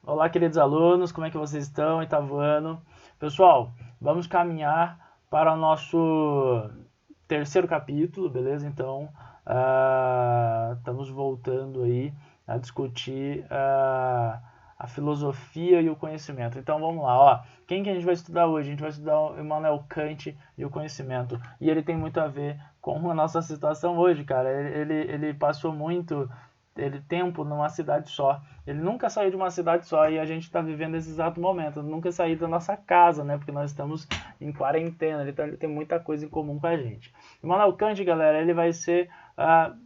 Olá, queridos alunos, como é que vocês estão? Oitavo ano. Pessoal, vamos caminhar para o nosso terceiro capítulo, beleza? Então, estamos voltando aí a discutir a filosofia e o conhecimento. Então, vamos lá, ó. Quem que a gente vai estudar hoje? A gente vai estudar o Immanuel Kant e o conhecimento. E ele tem muito a ver com a nossa situação hoje, cara. Ele passou muito tempo numa cidade só. Ele nunca saiu de uma cidade só e a gente está vivendo esse exato momento. Nunca saiu da nossa casa, né? Porque nós estamos em quarentena. Ele tem muita coisa em comum com a gente. Immanuel Kant, galera, ele vai ser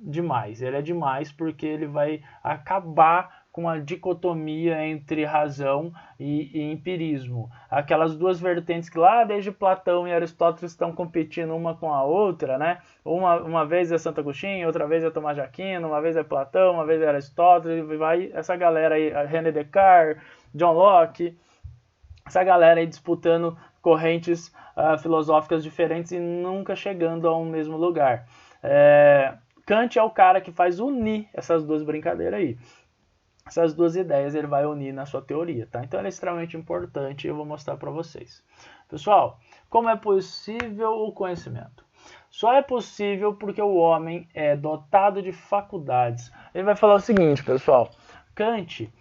demais. Ele é demais porque ele vai acabar com a dicotomia entre razão e empirismo. Aquelas duas vertentes que lá desde Platão e Aristóteles estão competindo uma com a outra, né? Uma vez é Santo Agostinho, outra vez é Tomás de Aquino, uma vez é Platão, uma vez é Aristóteles, vai essa galera aí, René Descartes, John Locke, essa galera aí disputando correntes filosóficas diferentes e nunca chegando a um mesmo lugar. Kant é o cara que faz unir essas duas brincadeiras aí. Essas duas ideias ele vai unir na sua teoria, tá? Então ele é extremamente importante e eu vou mostrar para vocês. Pessoal, como é possível o conhecimento? Só é possível porque o homem é dotado de faculdades. Ele vai falar o seguinte, pessoal. Kant,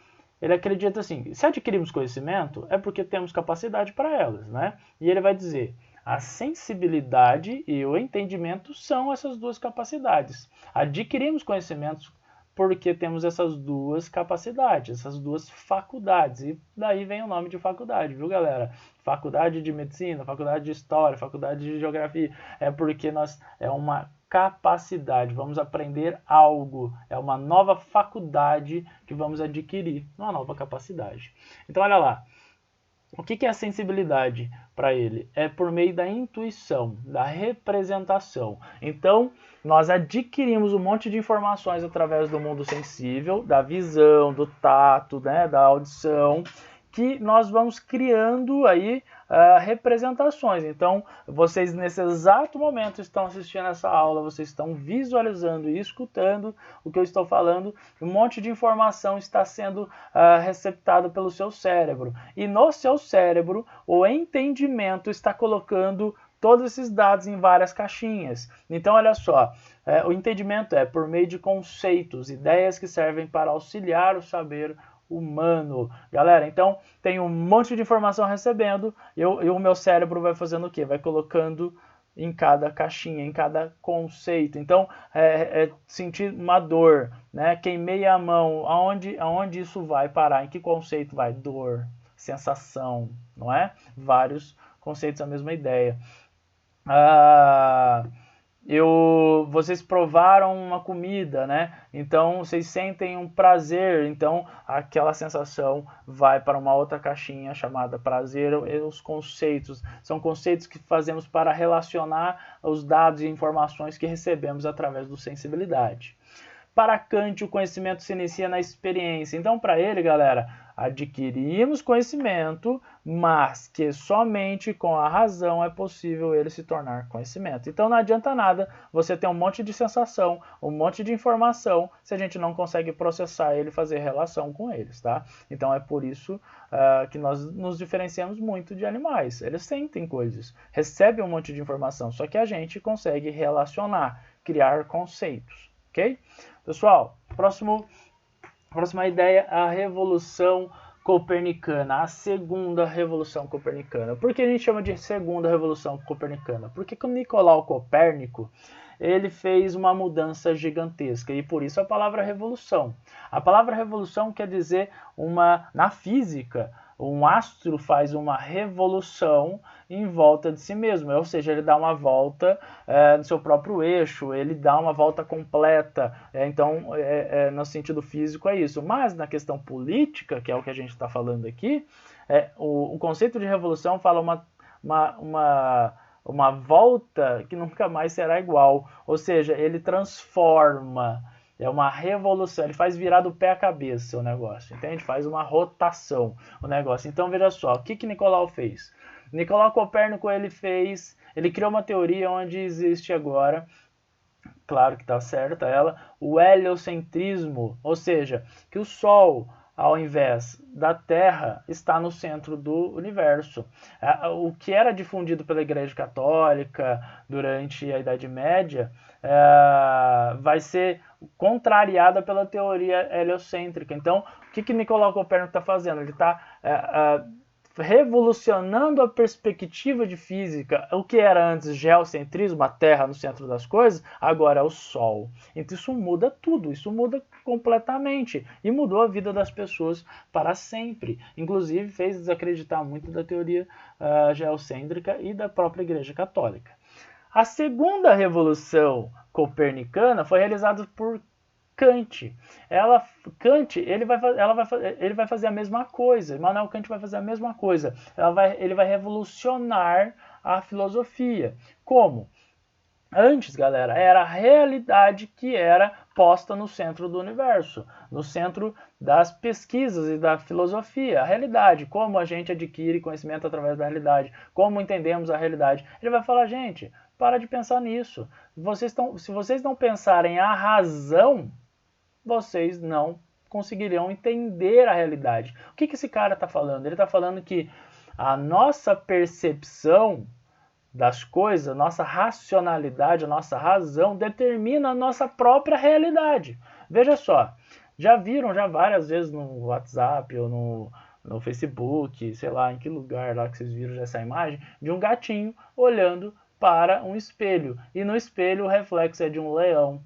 ele acredita assim, se adquirimos conhecimento é porque temos capacidade para elas, né? E ele vai dizer, a sensibilidade e o entendimento são essas duas capacidades. Adquirimos conhecimentos porque temos essas duas capacidades, essas duas faculdades. E daí vem o nome de faculdade, viu, galera? Faculdade de medicina, faculdade de história, faculdade de geografia. É porque é uma capacidade, vamos aprender algo, é uma nova faculdade que vamos adquirir, uma nova capacidade. Então, olha lá, o que é a sensibilidade para ele? É por meio da intuição, da representação. Então, nós adquirimos um monte de informações através do mundo sensível, da visão, do tato, né, da audição, que nós vamos criando aí representações. Então, vocês nesse exato momento estão assistindo essa aula, vocês estão visualizando e escutando o que eu estou falando, um monte de informação está sendo receptado pelo seu cérebro. E no seu cérebro, o entendimento está colocando todos esses dados em várias caixinhas. Então, olha só, o entendimento é por meio de conceitos, ideias que servem para auxiliar o saber humano. Galera, então tem um monte de informação recebendo e o meu cérebro vai fazendo o quê? Vai colocando em cada caixinha, em cada conceito. Então, sentir uma dor, né? Queimei a mão, aonde isso vai parar? Em que conceito vai? Dor, sensação, não é? Vários conceitos, a mesma ideia. Vocês provaram uma comida, né? Então vocês sentem um prazer, então aquela sensação vai para uma outra caixinha chamada prazer. Os conceitos são conceitos que fazemos para relacionar os dados e informações que recebemos através do sensibilidade. Para Kant, o conhecimento se inicia na experiência. Então, para ele, galera, adquirimos conhecimento, mas que somente com a razão é possível ele se tornar conhecimento. Então, não adianta nada você ter um monte de sensação, um monte de informação, se a gente não consegue processar ele e fazer relação com eles, tá? Então, é por isso que nós nos diferenciamos muito de animais. Eles sentem coisas, recebem um monte de informação, só que a gente consegue relacionar, criar conceitos, ok? Pessoal, próxima ideia, a Revolução Copernicana, a segunda Revolução Copernicana. Por que a gente chama de segunda Revolução Copernicana? Porque com Nicolau Copérnico, ele fez uma mudança gigantesca e por isso a palavra revolução. A palavra revolução quer dizer na física, um astro faz uma revolução em volta de si mesmo, ou seja, ele dá uma volta no seu próprio eixo, ele dá uma volta completa. Então, no sentido físico é isso. Mas na questão política, que é o que a gente está falando aqui, o conceito de revolução fala uma volta que nunca mais será igual. Ou seja, ele transforma. É uma revolução, ele faz virar do pé à cabeça o negócio, entende? Faz uma rotação o negócio. Então veja só, o que Nicolau fez? Nicolau Copérnico ele criou uma teoria onde existe agora, claro que está certa ela, o heliocentrismo, ou seja, que o Sol ao invés da Terra, está no centro do universo. O que era difundido pela Igreja Católica durante a Idade Média vai ser contrariada pela teoria heliocêntrica. Então, o que Nicolau Copérnico está fazendo? Ele está revolucionando a perspectiva de física. O que era antes geocentrismo, a Terra no centro das coisas, agora é o Sol. Então isso muda tudo, isso muda completamente. E mudou a vida das pessoas para sempre. Inclusive fez desacreditar muito da teoria geocêntrica e da própria Igreja Católica. A segunda revolução copernicana foi realizada por Kant. Kant ele vai fazer a mesma coisa. Immanuel Kant vai fazer a mesma coisa. Ele vai revolucionar a filosofia. Como? Antes, galera, era a realidade que era posta no centro do universo, no centro das pesquisas e da filosofia. A realidade, como a gente adquire conhecimento através da realidade, como entendemos a realidade. Ele vai falar, gente, para de pensar nisso. Se vocês não pensarem a razão, vocês não conseguiriam entender a realidade. O que esse cara está falando? Ele está falando que a nossa percepção das coisas, a nossa racionalidade, a nossa razão determina a nossa própria realidade. Veja só, já viram várias vezes no WhatsApp ou no Facebook, sei lá, em que lugar lá que vocês viram essa imagem, de um gatinho olhando para um espelho. E no espelho o reflexo é de um leão.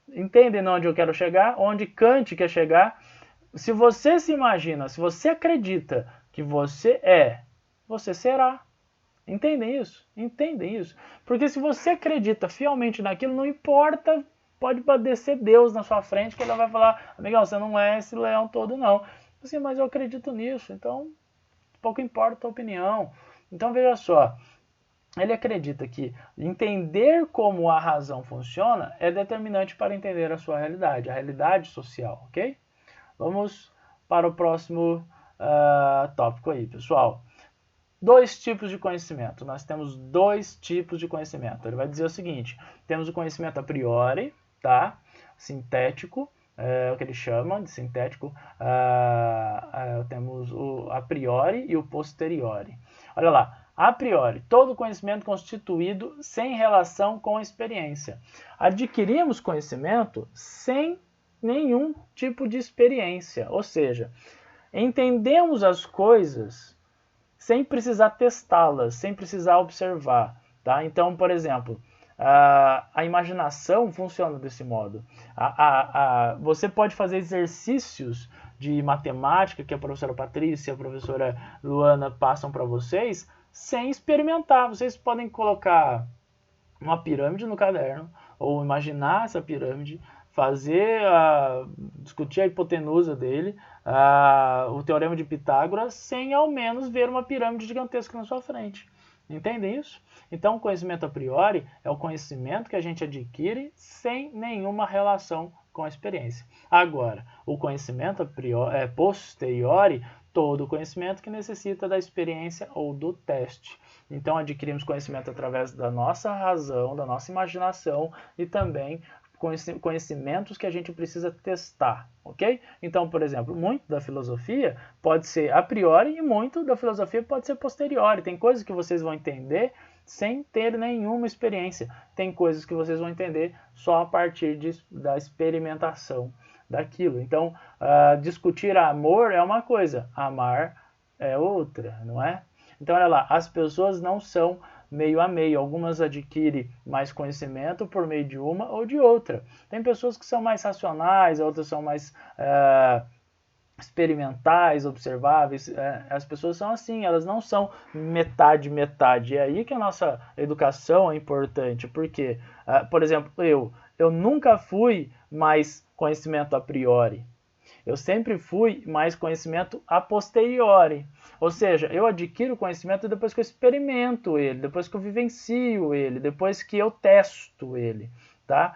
Entendem onde eu quero chegar? Onde Kant quer chegar? Se você se imagina, se você acredita que você é, você será. Entendem isso? Entendem isso? Porque se você acredita fielmente naquilo, não importa, pode padecer Deus na sua frente, que ele vai falar, amigão, você não é esse leão todo não. Assim, mas eu acredito nisso, então pouco importa a opinião. Então veja só, ele acredita que entender como a razão funciona é determinante para entender a sua realidade, a realidade social, ok? Vamos para o próximo tópico aí, pessoal. Dois tipos de conhecimento. Nós temos dois tipos de conhecimento. Ele vai dizer o seguinte, temos o conhecimento a priori, tá? Sintético, é o que ele chama de sintético. Temos o a priori e o posteriori. Olha lá. A priori, todo conhecimento constituído sem relação com a experiência. Adquirimos conhecimento sem nenhum tipo de experiência, ou seja, entendemos as coisas sem precisar testá-las, sem precisar observar. Tá? Então, por exemplo, a imaginação funciona desse modo. Você pode fazer exercícios de matemática que a professora Patrícia e a professora Luana passam para vocês, sem experimentar. Vocês podem colocar uma pirâmide no caderno, ou imaginar essa pirâmide, discutir a hipotenusa dele, o teorema de Pitágoras, sem ao menos ver uma pirâmide gigantesca na sua frente. Entendem isso? Então, o conhecimento a priori é o conhecimento que a gente adquire sem nenhuma relação com a experiência. Agora, o conhecimento a priori, posteriori, todo o conhecimento que necessita da experiência ou do teste. Então, adquirimos conhecimento através da nossa razão, da nossa imaginação e também conhecimentos que a gente precisa testar, ok? Então, por exemplo, muito da filosofia pode ser a priori e muito da filosofia pode ser posteriori. Tem coisas que vocês vão entender sem ter nenhuma experiência. Tem coisas que vocês vão entender só a partir da experimentação daquilo. Então, discutir amor é uma coisa, amar é outra, não é? Então, olha lá, as pessoas não são meio a meio. Algumas adquirem mais conhecimento por meio de uma ou de outra. Tem pessoas que são mais racionais, outras são mais experimentais, observáveis. As pessoas são assim, elas não são metade. É aí que a nossa educação é importante. Porque, por exemplo, eu nunca fui mais conhecimento a priori. Eu sempre fui mais conhecimento a posteriori. Ou seja, eu adquiro conhecimento depois que eu experimento ele, depois que eu vivencio ele, depois que eu testo ele. Tá?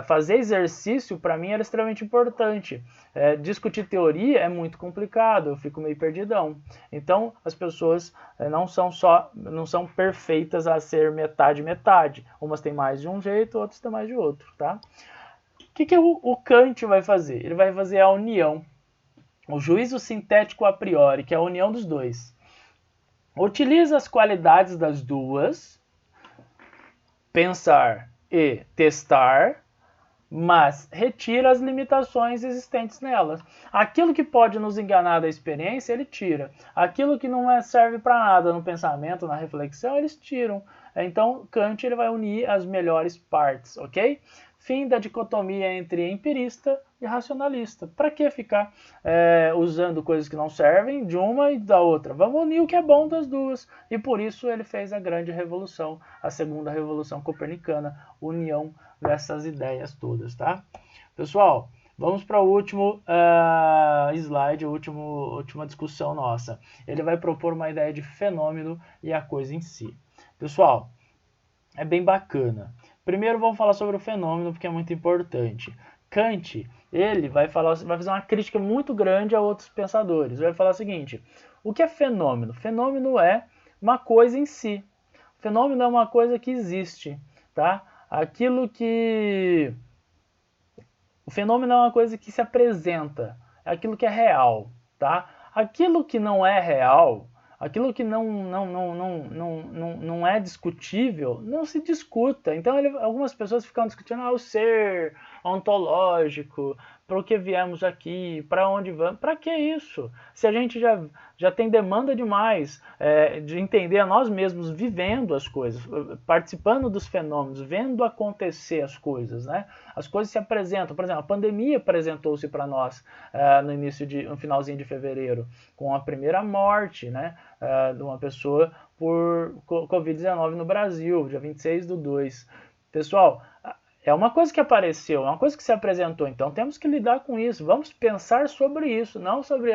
Fazer exercício, para mim, era extremamente importante. Discutir teoria é muito complicado, eu fico meio perdidão. Então, as pessoas não são perfeitas a ser metade. Umas têm mais de um jeito, outras têm mais de outro. Tá? que o Kant vai fazer? Ele vai fazer a união, o juízo sintético a priori, que é a união dos dois. Utiliza as qualidades das duas, pensar e testar, mas retira as limitações existentes nelas. Aquilo que pode nos enganar da experiência, ele tira. Aquilo que não serve para nada no pensamento, na reflexão, eles tiram. Então, Kant ele vai unir as melhores partes, ok? Fim da dicotomia entre empirista e racionalista. Para que ficar usando coisas que não servem de uma e da outra? Vamos unir o que é bom das duas. E por isso ele fez a grande revolução, a segunda revolução copernicana, união dessas ideias todas, tá? Pessoal, vamos para o último slide, a última discussão nossa. Ele vai propor uma ideia de fenômeno e a coisa em si. Pessoal, é bem bacana. Primeiro vamos falar sobre o fenômeno, porque é muito importante. Kant, ele vai fazer uma crítica muito grande a outros pensadores. Ele vai falar o seguinte: o que é fenômeno? Fenômeno é uma coisa em si. Fenômeno é uma coisa que existe, tá? O fenômeno é uma coisa que se apresenta, é aquilo que é real, tá? Aquilo que não é real, aquilo que não é discutível, não se discuta. Então algumas pessoas ficam discutindo o ser ontológico, para o que viemos aqui, para onde vamos, para que isso? Se a gente já tem demanda demais de entender a nós mesmos vivendo as coisas, participando dos fenômenos, vendo acontecer as coisas, né? As coisas se apresentam, por exemplo, a pandemia apresentou-se para nós no finalzinho de fevereiro, com a primeira morte, né, de uma pessoa por Covid-19 no Brasil, dia 26/2. Pessoal, é uma coisa que apareceu, é uma coisa que se apresentou, então temos que lidar com isso. Vamos pensar sobre isso, não sobre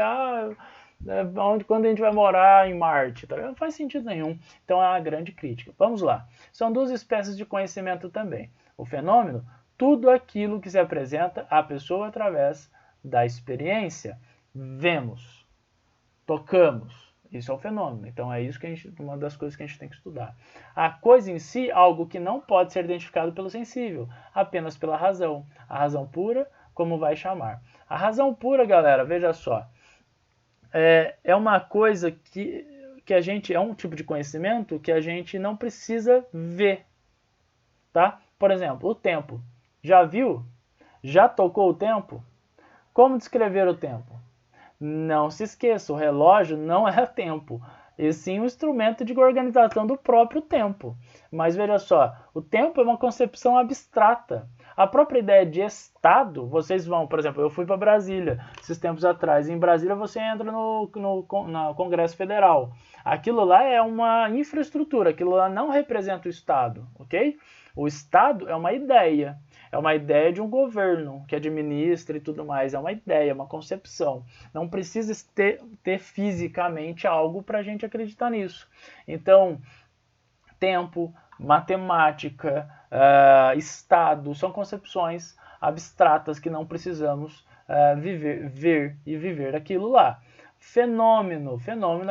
quando a gente vai morar em Marte. Tá? Não faz sentido nenhum. Então é uma grande crítica. Vamos lá. São duas espécies de conhecimento também. O fenômeno, tudo aquilo que se apresenta à pessoa através da experiência. Vemos, tocamos. Isso é o fenômeno. Então é isso que uma das coisas que a gente tem que estudar. A coisa em si, algo que não pode ser identificado pelo sensível, apenas pela razão. A razão pura, como vai chamar. A razão pura, galera, veja só, é uma coisa que a gente, é um tipo de conhecimento que a gente não precisa ver, tá? Por exemplo, o tempo. Já viu? Já tocou o tempo? Como descrever o tempo? Não se esqueça, o relógio não é tempo, e sim um instrumento de organização do próprio tempo. Mas veja só, o tempo é uma concepção abstrata. A própria ideia de estado, vocês vão, por exemplo, eu fui para Brasília esses tempos atrás. Em Brasília você entra no Congresso Federal. Aquilo lá é uma infraestrutura, aquilo lá não representa o Estado, ok? O Estado é uma ideia de um governo que administra e tudo mais. É uma ideia, uma concepção. Não precisa ter fisicamente algo para a gente acreditar nisso. Então, tempo, matemática, Estado, são concepções abstratas que não precisamos ver e viver aquilo lá. Fenômeno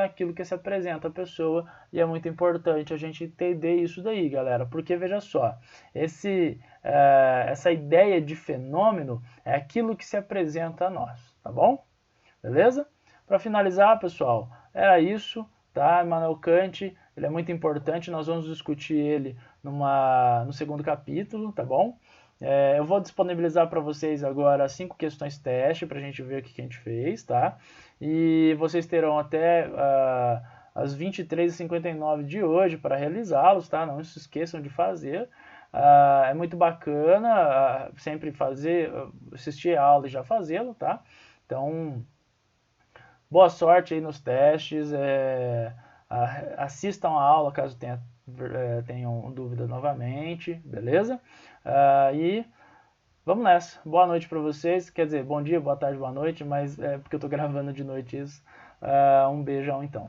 é aquilo que se apresenta à pessoa e é muito importante a gente entender isso daí, galera, porque veja só, essa ideia de fenômeno é aquilo que se apresenta a nós, tá bom? Beleza? Para finalizar, pessoal, era isso, tá? Immanuel Kant, ele é muito importante, nós vamos discutir ele no segundo capítulo, tá bom? Eu vou disponibilizar para vocês agora 5 questões teste para a gente ver o que a gente fez, tá? E vocês terão até às 23h59 de hoje para realizá-los, tá? Não se esqueçam de fazer. É muito bacana sempre assistir a aula e já fazê-lo, tá? Então, boa sorte aí nos testes. Assistam a aula caso tenham dúvida novamente, beleza? E vamos nessa. Boa noite para vocês. Quer dizer, bom dia, boa tarde, boa noite, mas é porque eu tô gravando de noite isso. Um beijão então.